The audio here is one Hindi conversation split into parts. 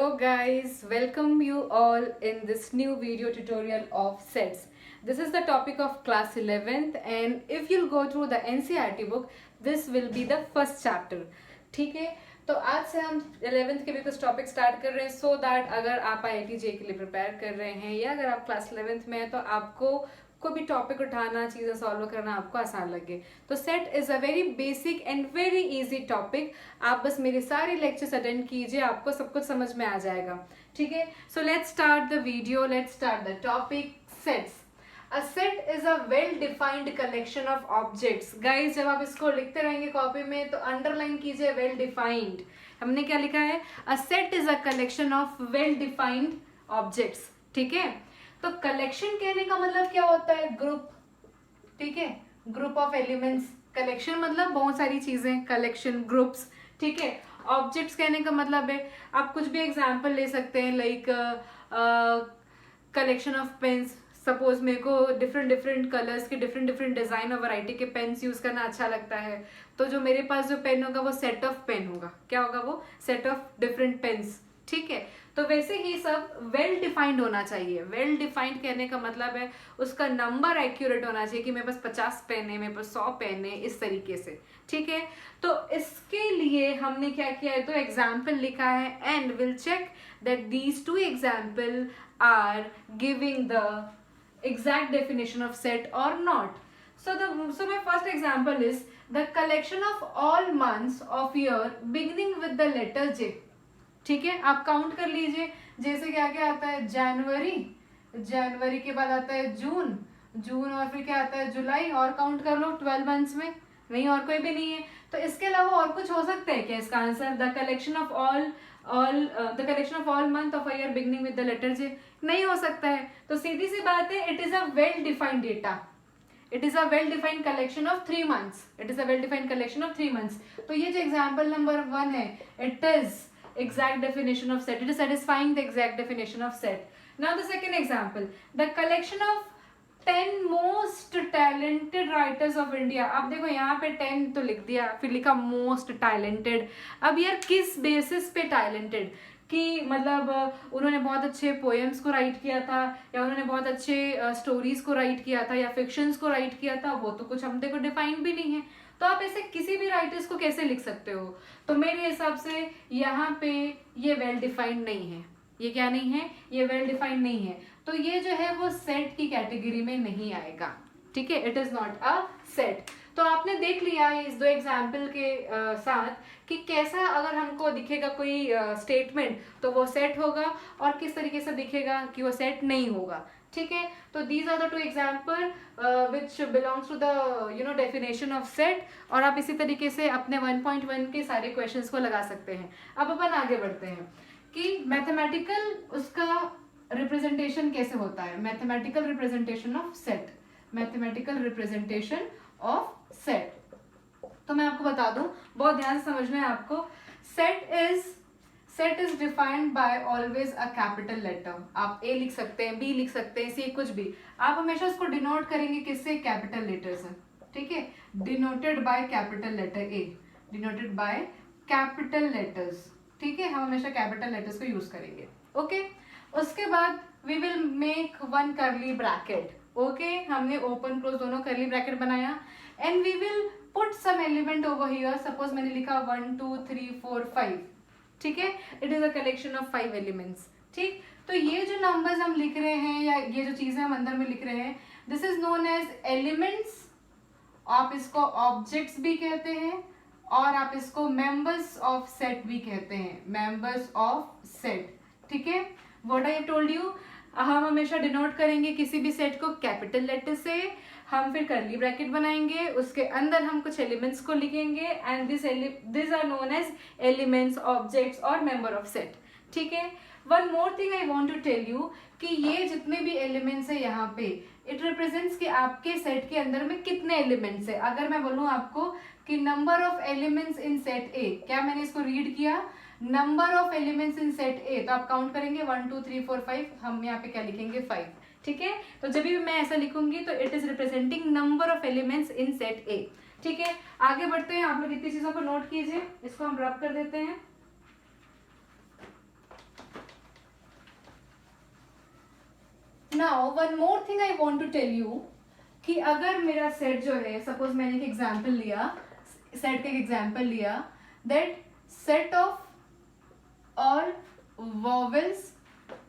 Hello guys, welcome you all in this new video tutorial of sets. This is the topic of class 11th and if you'll go through the NCERT book, this will be the first chapter. ठीक है, तो आज से हम 11th के भी कुछ टॉपिक स्टार्ट कर रहे हैं सो दैट अगर आप IIT JEE के लिए प्रिपेयर कर रहे हैं या अगर आप क्लास 11th में हैं तो आपको कोई भी टॉपिक उठाना, चीज़ें सॉल्व करना आपको आसान लगे. तो set is a very basic and very easy topic. आप बस मेरे सारे लेक्चर्स अटेंड कीजिए, आपको सब कुछ समझ में आ जाएगा. ठीक है, so let's start the video, let's start the topic. Sets. A set is a well-defined collection of objects. Guys, जब आप इसको लिखते रहेंगे कॉपी में तो अंडरलाइन कीजिए well-defined. हमने क्या लिखा है? A set is a collection of well-defined objects. ठीक है, तो कलेक्शन कहने का मतलब क्या होता है? ग्रुप. ठीक है, ग्रुप ऑफ एलिमेंट्स. कलेक्शन मतलब बहुत सारी चीजें, कलेक्शन, ग्रुप्स. ठीक है, ऑब्जेक्ट्स कहने का मतलब है आप कुछ भी एग्जांपल ले सकते हैं, like collection of pens. Suppose मेरे को डिफरेंट कलर्स के डिफरेंट डिजाइन और वैरायटी के पेन्स यूज करना अच्छा लगता है, तो जो मेरे पास जो पेन होगा वो सेट ऑफ पेन होगा. क्या होगा वो? Set of different pens. ठीक है, तो वैसे ही सब वेल डिफाइंड होना चाहिए. वेल डिफाइंड कहने का मतलब है उसका नंबर एक्यूरेट होना चाहिए कि मेरे पास 50 पेन है, मेरे पास 100 पेन है, इस तरीके से. ठीक है, तो इसके लिए हमने क्या किया है, तो एग्जाम्पल लिखा है and will check that these two example are giving the exact definition of set or not. So my first example is the collection of all months of year beginning with the letter J. ठीक है, आप काउंट कर लीजिए. जैसे क्या क्या आता है? जनवरी, जनवरी के बाद आता है जून, जून और फिर क्या आता है? जुलाई. और काउंट कर लो 12 मंथ्स में. नहीं, और कोई भी नहीं है. तो इसके अलावा और कुछ हो सकता है क्या इसका answer? The collection of the collection of all month of a year beginning with the letter J. नहीं हो सकता है. तो सीधी सी बात है, it is a well defined data. It is a well defined collection of 3 months. It is a well defined collection of 3 months. तो ये जो एग्जाम्पल नंबर 1 है, it is exact definition of set. It is satisfying the exact definition of set. Now the second example, the collection of 10 most talented writers of India. अब देखो यहाँ पे 10 तो लिख दिया, फिर लिखा most talented. अब यार किस बेसिस पे talented? कि मतलब उन्होंने बहुत अच्छे पोएम्स को राइट किया था, या उन्होंने बहुत अच्छे स्टोरीज को राइट किया था, या फिक्शंस को राइट किया था, वो तो कुछ हम देखो डिफाइन भी नहीं है. तो आप ऐसे किसी भी राइटर्स को कैसे लिख सकते हो? तो मेरे हिसाब से यहाँ पे ये वेल डिफाइंड नहीं है. ये क्या नहीं है? ये वेल डिफाइंड नहीं है. तो ये जो है वो सेट की कैटेगरी में नहीं आएगा. ठीक है, it is not a set. तो आपने देख लिया इस दो एग्जाम्पल के साथ कि कैसा अगर हमको दिखेगा कोई स्टेटमेंट तो वो सेट होगा, और किस तरीके से दिखेगा कि वो सेट नहीं होगा. ठीक है, तो these are the 2 example which belongs to the definition of set. और आप इसी तरीके से अपने 1.1 के सारे क्वेश्चंस को लगा सकते हैं. अब अपन आगे बढ़ते हैं कि मैथमेटिकल उसका रिप्रेजेंटेशन कैसे होता है. Mathematical representation of set. Mathematical representation of set. तो मैं आपको बता दूं, बहुत ध्यान से समझना है आपको. Set is defined by always a capital letter. आप ए लिख सकते हैं, बी लिख सकते हैं, सी, कुछ भी. आप हमेशा उसको डिनोट करेंगे किससे? कैपिटल लेटर से. ठीक है, denoted by capital letter A, denoted by capital letters. ठीक है, हम हमेशा कैपिटल लेटर्स को यूज करेंगे. ओके, उसके बाद we will make 1 curly bracket. Okay, हमने ओपन क्लोज दोनों कर्ली ब्रैकेट बनाया and we will put some element over here. Suppose मैंने लिखा 1 2 3 4 5. ठीक है, it is a collection of 5 elements. ठीक, तो ये जो नंबर्स हम लिख रहे हैं या ये जो चीजें हम अंदर में लिख रहे हैं, this is known as elements. आप इसको ऑब्जेक्ट्स भी कहते हैं और आप इसको मेंबर्स ऑफ सेट भी कहते हैं. Members of set. ठीक है, what I have told you, हम हमेशा डिनोट करेंगे किसी भी सेट को कैपिटल लेटर से. हम फिर कर्ली ब्रैकेट बनाएंगे, उसके अंदर हम कुछ एलिमेंट्स को लिखेंगे and this are known as elements, objects और मेंबर ऑफ सेट. ठीक है, one more thing I want to tell you कि ये जितने भी एलिमेंट्स है यहाँ पे, इट रिप्रेजेंट्स कि आपके सेट के अंदर में कितने एलिमेंट्स है. अगर मैं बोलूँ आपको कि number of elements in set ए, क्या मैंने इसको रीड किया? Number of elements in set ए, तो आप काउंट करेंगे 1 2 3 4 5. हम यहाँ पे क्या लिखेंगे? 5. ठीक है, तो जब भी मैं ऐसा लिखूंगी तो it is representing number of elements in set ए. ठीक है, आगे बढ़ते हैं. आप लोग इतनी चीजों को नोट कीजिए. इसको हम रब कर देते हैं. Now one more thing I want to tell you कि अगर मेरा सेट जो है, सपोज मैंने एक एग्जांपल लिया, सेट का एक एग्जांपल लिया, that set of all vowels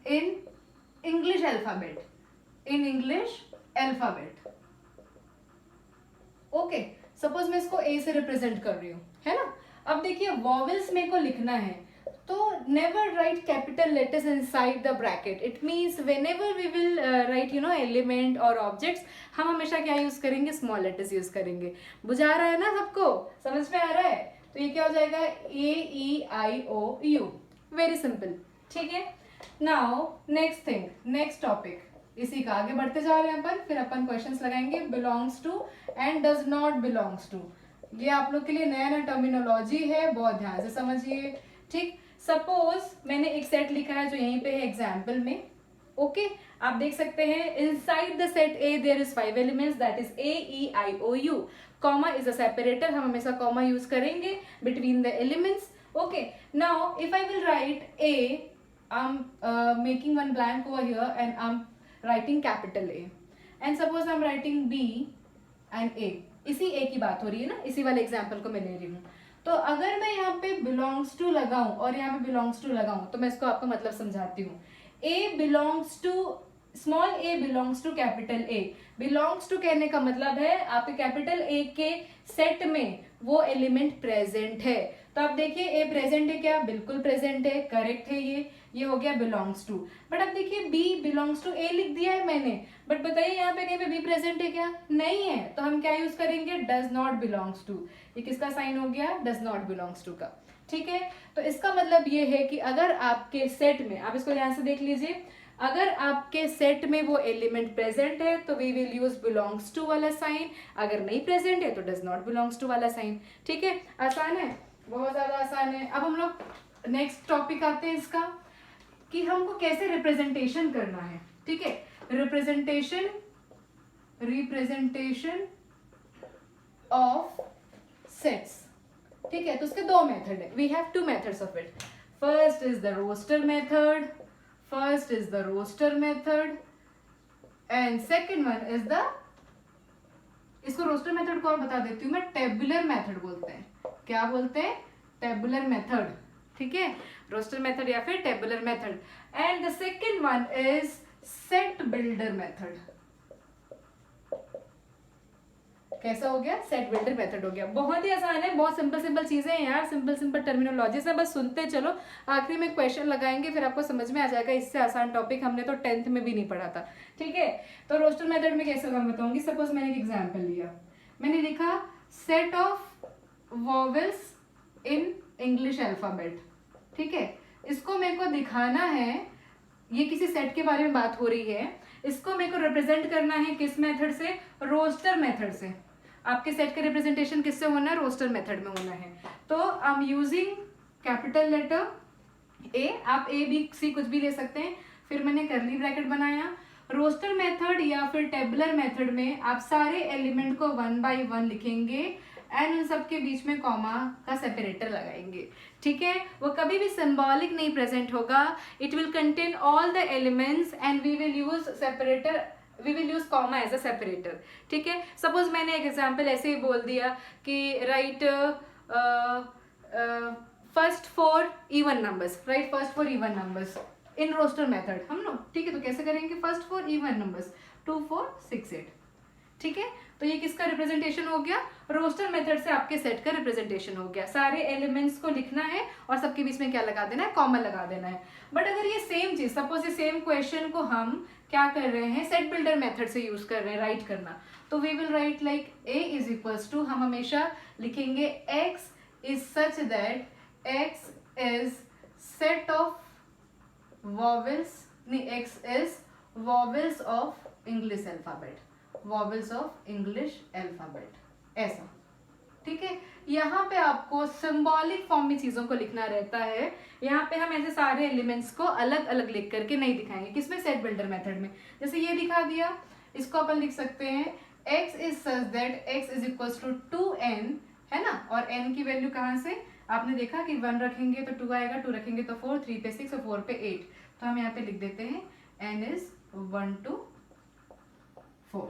in English alphabet, in English alphabet, okay, suppose मैं इसको ए से रिप्रेजेंट कर रही हूँ, है ना। अब देखिए वॉवेल्स मेरे को लिखना है, तो never write capital letters inside the bracket. It means whenever we will write you know element और ऑब्जेक्ट्स, हम हमेशा क्या यूज करेंगे, स्मॉल लेटर्स यूज करेंगे। बुझा रहा है ना सबको, समझ में आ रहा है। तो ये क्या हो जाएगा, AEIOU, वेरी सिंपल, ठीक है। Now next thing, next topic, इसी का आगे बढ़ते जा रहे हैं अपन, फिर अपन क्वेश्चंस लगाएंगे। Belongs to and does not belongs to, ये आप लोग के लिए नया नया टर्मिनोलॉजी है, बहुत ध्यान से समझिए, ठीक। सपोज मैंने एक सेट लिखा है जो यहीं पे है एग्जाम्पल में, ओके आप देख सकते हैं, inside the set A there is 5 elements, that is AEIOU, comma is a separator, हम हमेशा कॉमा यूज करेंगे between the elements, okay. Now if I will write A, I am making one blank over here and I am writing capital A, and suppose I am writing B and A, इसी ए की बात हो रही है ना, इसी वाले एग्जाम्पल को मैं ले रही हूँ। तो अगर मैं यहाँ पे बिलोंग्स टू लगाऊं और यहाँ पे बिलोंग्स टू लगाऊं, तो मैं इसको आपको मतलब समझाती हूँ। A belongs to, small A belongs to capital A. Belongs to कहने का मतलब है आपके कैपिटल ए के सेट में वो एलिमेंट प्रेजेंट है। तो आप देखिए ए प्रेजेंट है क्या, बिल्कुल प्रेजेंट है, करेक्ट है ये हो गया बिलोंग्स टू। बट अब देखिए बी बिलोंग्स टू ए लिख दिया है मैंने, बट बताइए यहाँ पे कहीं पे बी प्रेजेंट है क्या, नहीं है। तो हम क्या यूज करेंगे, डज नॉट बिलोंग्स टू। ये किसका साइन हो गया, डज नॉट बिलोंग्स टू का, ठीक है। तो इसका मतलब ये है कि अगर आपके सेट में, आप इसको ध्यान से देख लीजिए, अगर आपके सेट में वो एलिमेंट प्रेजेंट है तो we will use belongs to वाला साइन, अगर नहीं प्रेजेंट है तो डज नॉट बिलोंग्स टू वाला साइन, ठीक है। आसान है, बहुत ज्यादा आसान है। अब हम लोग नेक्स्ट टॉपिक आते हैं इसका, कि हमको कैसे रिप्रेजेंटेशन करना है, ठीक है। रिप्रेजेंटेशन ऑफ सेट्स, ठीक है। तो उसके दो मेथड है, we have two methods of it. First is the roster method, and second one is the, इसको रोस्टर मेथड को और बता देती हूँ मैं, टेबुलर मेथड बोलते हैं। क्या बोलते हैं, टेबुलर मेथड, ठीक है, रोस्टर मेथड या फिर tabular method. And the second one is set builder method. कैसा हो गया, सेट बिल्डर मेथड हो गया। बहुत ही आसान है, बहुत सिंपल चीजें हैं यार, सिंपल टर्मिनोलॉजी से बस सुनते चलो, आखिरी में क्वेश्चन लगाएंगे फिर आपको समझ में आ जाएगा। इससे आसान टॉपिक हमने तो 10th में भी नहीं पढ़ा था, ठीक है। तो रोस्टर मेथड में कैसे होगा बताऊंगी। सपोज मैंने एक एग्जाम्पल लिया, मैंने लिखा set of vowels in English alphabet, ठीक है। इसको मेरे को दिखाना है, ये किसी सेट के बारे में बात हो रही है, इसको मेरे को रिप्रेजेंट करना है किस मेथड से, रोस्टर मेथड से। आपके सेट का रिप्रेजेंटेशन किससे होना है, रोस्टर मेथड में होना है। तो I am using capital letter A, आप ए बी सी कुछ भी ले सकते हैं, फिर मैंने कर्ली ब्रैकेट बनाया। रोस्टर मेथड या फिर टेबुलर मेथड में आप सारे एलिमेंट को 1 by 1 लिखेंगे एंड उन सबके बीच में कॉमा का सेपरेटर लगाएंगे, ठीक है। वो कभी भी सिंबॉलिक नहीं प्रेजेंट होगा, it will contain all the elements and we will use separator, we will use comma as a separator, ठीक है। सपोज मैंने एक एग्जाम्पल ऐसे ही बोल दिया कि write first 4 even numbers, write first 4 even numbers in roster method हम लोग, ठीक है। तो कैसे करेंगे, फर्स्ट 4 इवन नंबर्स 2 4 6 8, ठीक है। तो ये किसका रिप्रेजेंटेशन हो गया, रोस्टर मेथड से आपके सेट का रिप्रेजेंटेशन हो गया। सारे एलिमेंट्स को लिखना है और सबके बीच में क्या लगा देना है, कॉमन लगा देना है। बट अगर ये सेम चीज, सपोज ये सेम क्वेश्चन को हम क्या कर रहे हैं, सेट बिल्डर मेथड से यूज कर रहे हैं राइट करना, तो we will write like a is equals to, हम हमेशा लिखेंगे x is such that x is set of vowels, नहीं x is vowels of English alphabet, vowels of English alphabet, ऐसा, ठीक है। यहाँ पे आपको सिंबॉलिक फॉर्म में चीजों को लिखना रहता है। यहाँ पे हम ऐसे सारे एलिमेंट्स को अलग अलग लिख करके नहीं दिखाएंगे, किसमें, सेट बिल्डर मेथड में। जैसे ये दिखा दिया, इसको अपन लिख सकते हैं x is such that x is equals to 2n, है ना। और n की वैल्यू कहाँ से, आपने देखा कि 1 रखेंगे तो 2 आएगा, 2 रखेंगे तो 4, 3 पे 6 और 4 पे 8। तो हम यहाँ पे लिख देते हैं n इज 1 to 4,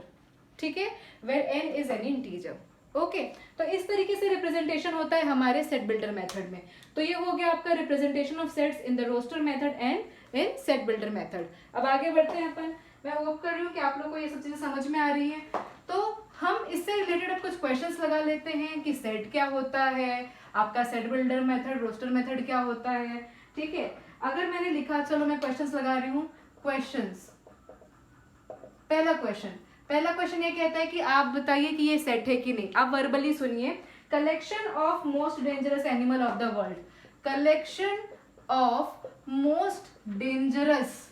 ठीक है, where n is any integer. Okay, तो इस तरीके से रिप्रेजेंटेशन होता है हमारे सेट बिल्डर मेथड में। तो ये हो गया आपका representation of sets in the roster method and in set builder method. अब आगे बढ़ते हैं अपन। मैं होप कर रही हूँ कि आप लोग को ये सब चीजें समझ में आ रही है। तो हम इससे रिलेटेड अब कुछ क्वेश्चंस लगा लेते हैं कि सेट क्या होता है, आपका set builder method, roster method क्या होता है, ठीक है। अगर मैंने लिखा, चलो मैं क्वेश्चंस लगा रही हूँ, क्वेश्चंस। पहला क्वेश्चन ये कहता है कि आप बताइए कि ये सेट है कि नहीं। आप वर्बली सुनिए, collection of most dangerous animal of the world, collection of most dangerous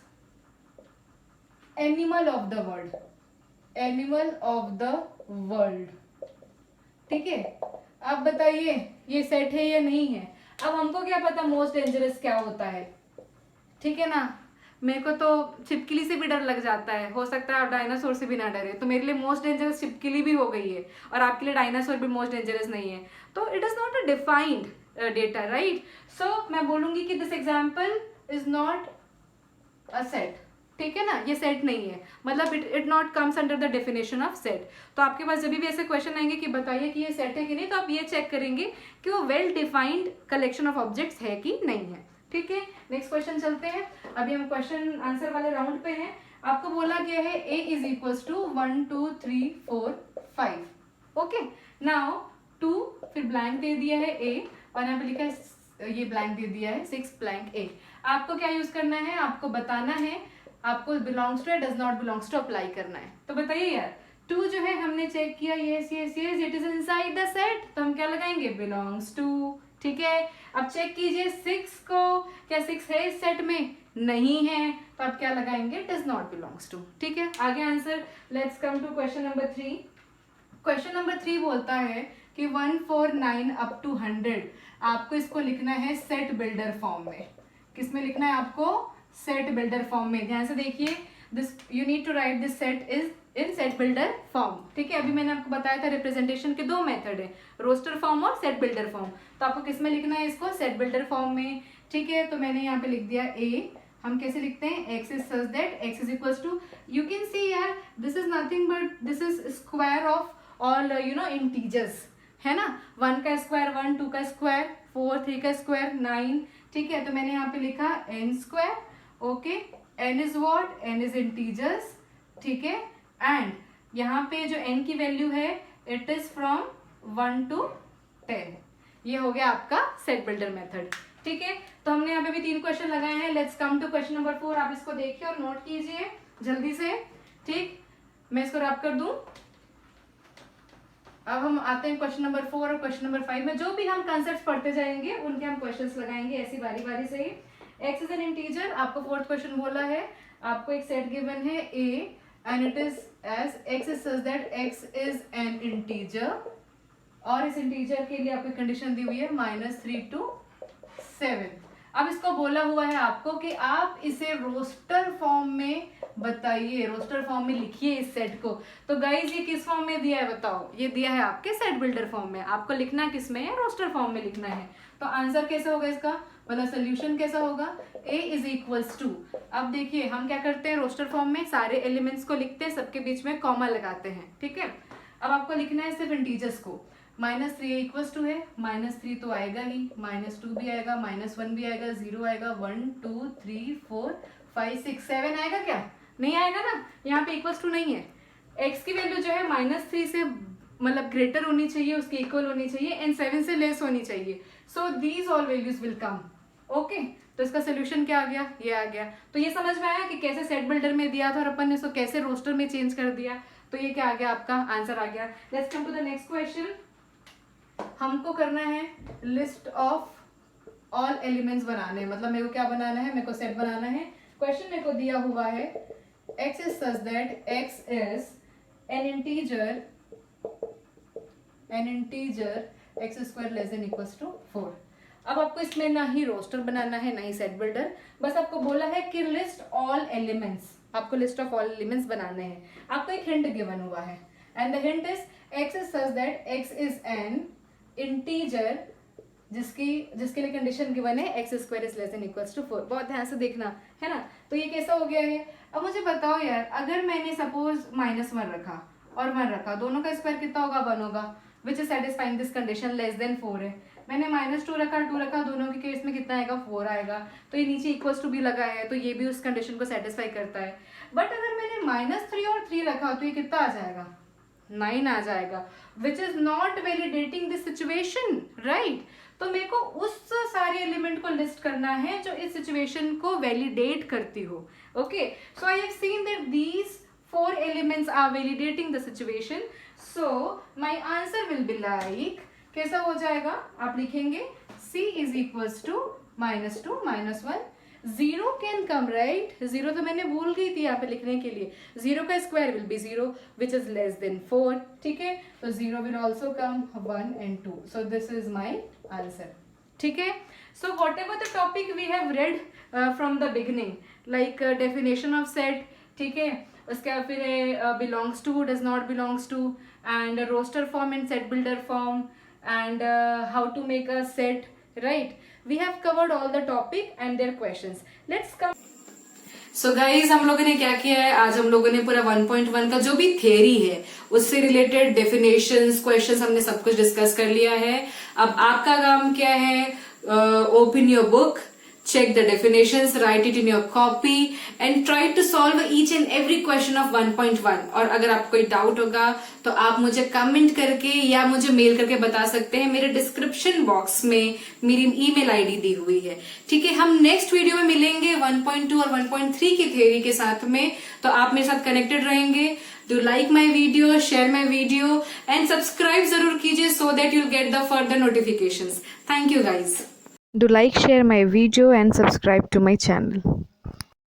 animal of the world, animal of the world, ठीक है। आप बताइए ये सेट है या नहीं है। अब हमको क्या पता मोस्ट डेंजरस क्या होता है, ठीक है ना। मेरे को तो छिपकली से भी डर लग जाता है, हो सकता है आप डायनासोर से भी ना डरे, तो मेरे लिए मोस्ट डेंजरस छिपकली भी हो गई है और आपके लिए डायनासोर भी मोस्ट डेंजरस नहीं है। तो it is not a defined data, right. So मैं बोलूंगी कि this example is not a set, ठीक है ना, ये सेट नहीं है, मतलब it not comes under the definition of set. तो आपके पास जब भी ऐसे क्वेश्चन आएंगे कि बताइए कि ये सेट है कि नहीं, तो आप ये चेक करेंगे कि वो well defined collection of objects है कि नहीं है, ठीक है। नेक्स्ट क्वेश्चन चलते हैं। अभी हम क्वेश्चन आंसर वाले राउंड पे हैं। आपको बोला गया है a is equals to 1 2 3 4 5, okay. Now 2 फिर ब्लैंक दे दिया है a और यहाँ पे लिखा है ये ब्लैंक दे दिया है 6 ब्लैंक a। आपको क्या यूज करना है, आपको बताना है, आपको belongs to does not belongs to apply करना है। तो बताइए यार, 2 जो है हमने चेक किया, yes yes yes it is inside the set, तो हम क्या लगाएंगे, बिलोंग्स टू, ठीक है। अब चेक कीजिए 6 को, क्या 6 है इस सेट में, नहीं है, तो आप क्या लगाएंगे, डज नॉट बिलोंग्स टू, ठीक है। आगे answer, let's come to question number 3। Question number 3 बोलता है कि 149 अप टू 100, आपको इसको लिखना है सेट बिल्डर फॉर्म में। किसमें लिखना है आपको, सेट बिल्डर फॉर्म में। ध्यान से देखिए, this you need to write this set is in set builder form, ठीक है। अभी मैंने आपको बताया था रिप्रेजेंटेशन के 2 मेथड है, रोस्टर फॉर्म और सेट बिल्डर फॉर्म। तो आपको किसमें लिखना है इसको, सेट बिल्डर फॉर्म में, ठीक है। तो मैंने यहाँ पे लिख दिया a। हम कैसे लिखते हैं, x is such that x is equals to, you can see यार this is nothing but this is square of all integers, है ना। 1 का स्क्वायर 1, 2 का स्क्वायर 4, 3 का स्क्वायर 9, ठीक है। तो मैंने यहाँ पे लिखा n square, okay. n is what, n is integers, ठीक है। एंड यहाँ पे जो n की वैल्यू है इट इज फ्रॉम 1 to 10। ये हो गया आपका सेट बिल्डर मेथड, ठीक है। तो हमने यहाँ पे भी 3 क्वेश्चन लगाए हैं। Let's come to question number 4। आप इसको देखिए और नोट कीजिए जल्दी से, ठीक। मैं इसको रैप कर दूं। अब हम आते हैं क्वेश्चन नंबर 4 और क्वेश्चन नंबर 5 में। जो भी हम कंसेप्ट पढ़ते जाएंगे उनके हम क्वेश्चंस लगाएंगे ऐसी बारी बारी से ही। x इज एन इंटीजर, आपको 4th क्वेश्चन बोला है, आपको एक सेट गिवन है a and it is as x is such that x is an integer, और इस इंटीजर के लिए आपकी कंडीशन दी हुई है -3 to 7। अब इसको बोला हुआ है आपको कि आप इसे रोस्टर फॉर्म में बताइए, रोस्टर फॉर्म में लिखिए इस सेट को। तो गाइज ये किस फॉर्म में दिया है बताओ, ये दिया है आपके सेट बिल्डर फॉर्म में। आपको लिखना किस में है, रोस्टर फॉर्म में लिखना है। तो आंसर कैसा होगा इसका, मतलब सोल्यूशन कैसा होगा, a इज इक्वल्स टू। अब देखिए हम क्या करते हैं, रोस्टर फॉर्म में सारे एलिमेंट्स को लिखते हैं, सबके बीच में कॉमा लगाते हैं, ठीक है। अब आपको लिखना है सिर्फ इंटीजर्स को। -3 इक्वल्स टू है, -3 तो आएगा ही, -2 भी आएगा, -1 भी आएगा, 0 आएगा, 1 2 3 4 5 6 7 आएगा क्या, नहीं आएगा ना। यहाँ पे इक्वल्स टू नहीं है, x की वैल्यू जो है -3 से मतलब ग्रेटर होनी चाहिए, उसकी इक्वल होनी चाहिए, एंड 7 से लेस होनी चाहिए। So these all values will come, okay. तो इसका सोल्यूशन क्या आ गया, ये आ गया। तो ये समझ में आया कि कैसे सेट बिल्डर में दिया था और अपन ने इसको कैसे रोस्टर में चेंज कर दिया। तो ये क्या आ गया, आपका आंसर आ गया। Let's come to the next question. हमको करना है लिस्ट ऑफ ऑल एलिमेंट्स बनाने, मतलब मेरे को क्या बनाना है, मेरे को सेट बनाना है। क्वेश्चन मेरे को दिया हुआ है x is such that x is an integer x square less than equals to 4। अब आपको इसमें ना ही रोस्टर बनाना है ना ही सेट बिल्डर, बस आपको बोला है कि लिस्ट ऑल एलिमेंट्स, आपको लिस्ट ऑफ ऑल एलिमेंट्स बनाने हैं। आपको एक हिंट गिवन हुआ है and the hint is x is such that x is an integer जिसके लिए कंडीशन गिवन है x square is less than equals to 4। बहुत ध्यान से देखना है ना। तो ये कैसा हो गया है। अब मुझे बताओ यार, अगर मैंने सपोज -1 रखा और 1 रखा, दोनों का स्क्वायर कितना होगा, 1 होगा, which is satisfying this condition less than 4 है। मैंने -2 रखा, 2 रखा, दोनों के केस में कितना आएगा, 4 आएगा। तो ये नीचे इक्वल्स टू भी लगा है, तो ये भी उस कंडीशन को सेटिस्फाई करता है। बट अगर मैंने -3 और 3 रखा तो ये कितना आ जाएगा, 9 आ जाएगा, which is not validating this situation, right. तो मेरे को उस सारे एलिमेंट को लिस्ट करना है जो इस सिचुएशन को वैलिडेट करती हो। Okay, so I have seen that these 4 elements are validating the situation, so my answer will be like, कैसा हो जाएगा, आप लिखेंगे c is equals to -2 -1, 0 can come, right। 0 तो मैंने भूल गई थी यहाँ पे लिखने के लिए। 0 का square will be 0 which is less than 4, ठीक है। तो 0 will also come, 1 and 2, so this is my answer, ठीक है। So whatever the topic we have read from the beginning, like definition of set, ठीक है, उसके बाद फिर belongs to, does not belongs to, and roster form and set builder form, and how to make a set, right। we have covered all the topic and their questions। let's come। So guys हम लोगों ने क्या किया है, आज हम लोगों ने पूरा 1.1 का जो भी थियरी है उससे रिलेटेड डेफिनेशंस, क्वेश्चंस हमने सब कुछ डिस्कस कर लिया है। अब आपका काम क्या है, open your book, check the definitions, write it in your copy and try to solve each and every question of 1.1। और अगर आपको कोई डाउट होगा तो आप मुझे कमेंट करके या मुझे मेल करके बता सकते हैं। मेरे डिस्क्रिप्शन बॉक्स में मेरी ईमेल आईडी दी हुई है, ठीक है। हम नेक्स्ट वीडियो में मिलेंगे 1.2 और 1.3 की थ्योरी के साथ में, तो आप मेरे साथ कनेक्टेड रहेंगे। Do like my video, share my video and subscribe जरूर कीजिए so that you'll get the further notifications। Thank you guys। Do like, share my video and subscribe to my channel.